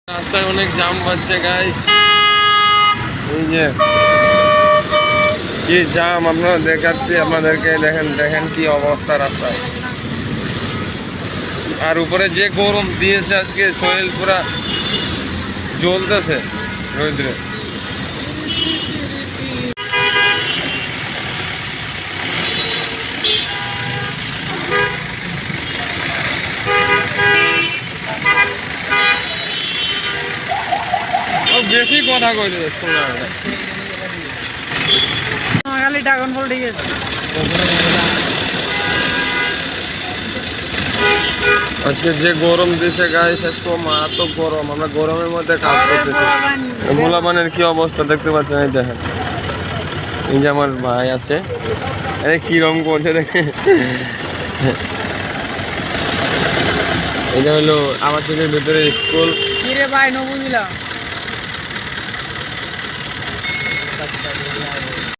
রাস্তায় অনেক জাম বাজছে গাইস, এই যে কি জাম আপনারা দেখাচ্ছি আপনাদেরকে। দেখেন দেখেন কি অবস্থা রাস্তায়, আর উপরে যে গরম দিয়েছে আজকে, শরীর পুরা জ্বলতেছে রোদ্রে। বেশি কথা কইতে শোনা খালি ড্রাগন ফল ঠিক আছে। আজকে যে গরম দিছে গাইস, আজকে মারাত্মক গরম। আমরা গরমের মধ্যে কাজ করতেছি। গোলাপানের কি অবস্থা দেখতে পাচ্ছেন, এই দেখেন। এই যে আমার ভাই আছে, আরে কিরম করছে দেখে। এটা হলো আবাসিকের ভিতরে স্কুল। কি রে ভাই, ন বুঝলাম।